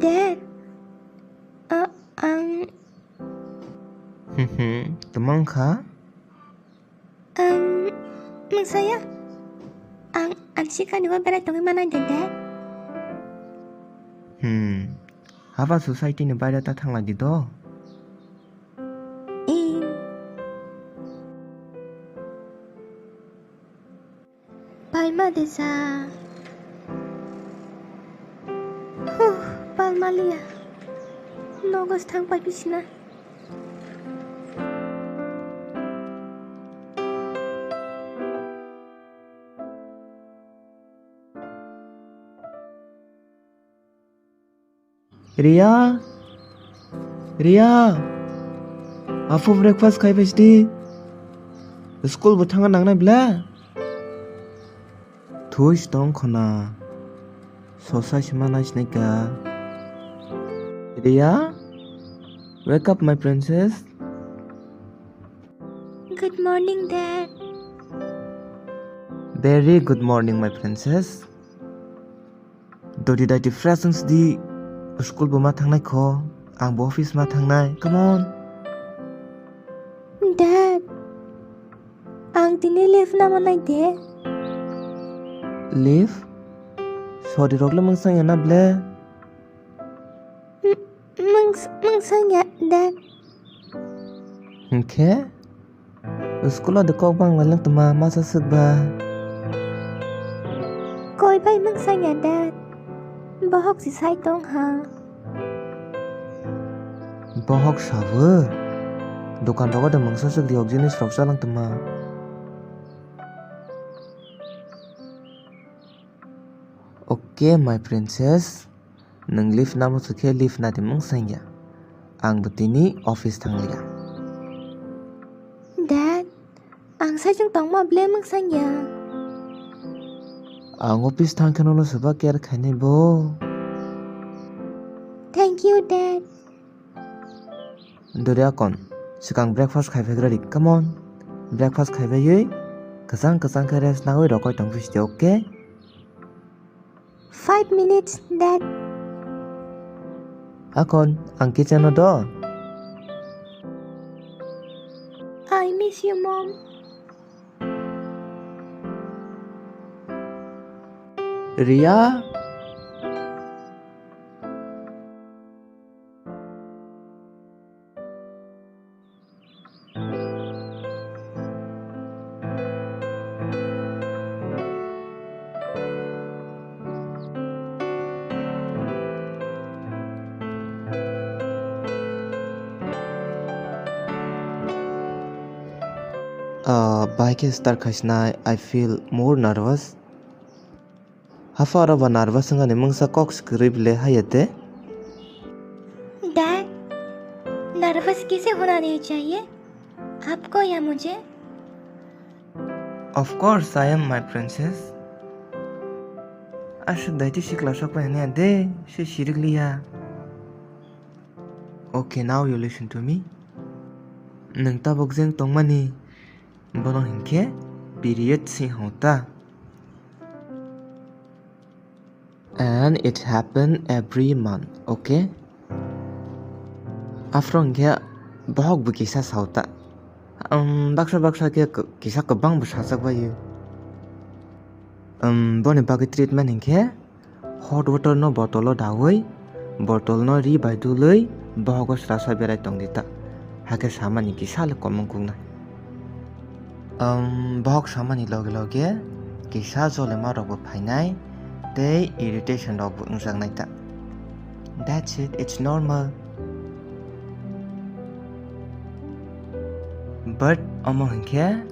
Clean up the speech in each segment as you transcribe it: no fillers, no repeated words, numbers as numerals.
Dad, Temang kah? saya, 시간이 왜 동의만 안 된대? Hava society ni bayar datang lagi do. 발마대사. 발말이야. 너가 스탕 발비시나? Ria, afu breakfast khai besdi. School butangan nang na bla. Thuis dong khona. Sosai simana sneka. Ria, wake up my princess. Good morning, Dad. Very good morning my princess. Dodi dai difference di school buma thangnai kho, ang bo office ma thangnai. Come on. Dad, ang tini leave naman ay de. Leave? Sorry rogla mangsang yana ble. Mangsang ya, Dad. Okay. School ada kau bang walang tema masa segba. Koi bay mangsang ya, Dad. Bahok si saichung ha. Bahok sawe. Dokan rawa ada mangsa segdi ok jenis rok salang tema. Okay my princess. Nang leave namu sukhe leave na di mangsang ya. Ang betini office thang liya. Dad, ang saichung tong ma ble mangsang ya. Ang office thang kanono sabak care khainai bo. Thank you, Dad. Dori akon. Sikang breakfast khai fegrari. Come on. Breakfast khai bayui. Kasang ke rest na oi rokoi tong fish okay? 5 minutes, Dad. Akon, ang kitchen no do. I miss you, Mom. Ria? Bike start khaisna I feel more nervous. Hafara ba nervous ngane mungsa kok script le hayate. Dad, nervous किसे होना नहीं चाहिए? आपको या मुझे? Of course I am my princess. Ashuk daiti sikla shokpa hene ade she shirikliya. Okay, now you listen to me. Nang tabok jeng tongmani bono hinke period si hota. And it happen every month, okay? Afron ke bahok bu kisa sauta. Baksa ke kisa kebang bersasak bayu. Bone bagi treatment hinke hot water no bottle dawai, bottle no ri baidulai bahok rasa berai tong dita. Hake sama ni kisa le komong kungna. Bahok sama ni loge kisa zole ma robo painai. They irritation dogungsang naita. That's it, it's normal. But among ke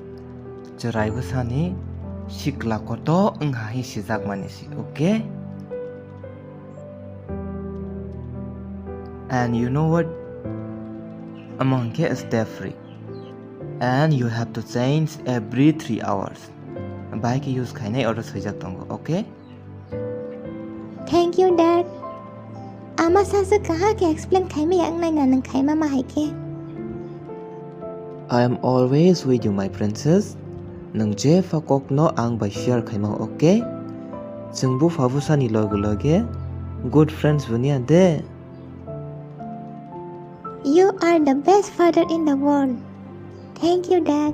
cerai besani sikla koto enghahi sijak manisi, okay? And you know what? Among ke is step free. And you have to change every 3 hours. Bike use kainai order sijak tongo, okay? Thank you, Dad. Ama sasa kaha ke explain khai me yang nai nanang khai mama hai ke. I am always with you, my princess. Nang je fakok no ang by share khai ma okay? Jeng Bupha busani loge Good friends bunia de. You are the best father in the world. Thank you, Dad.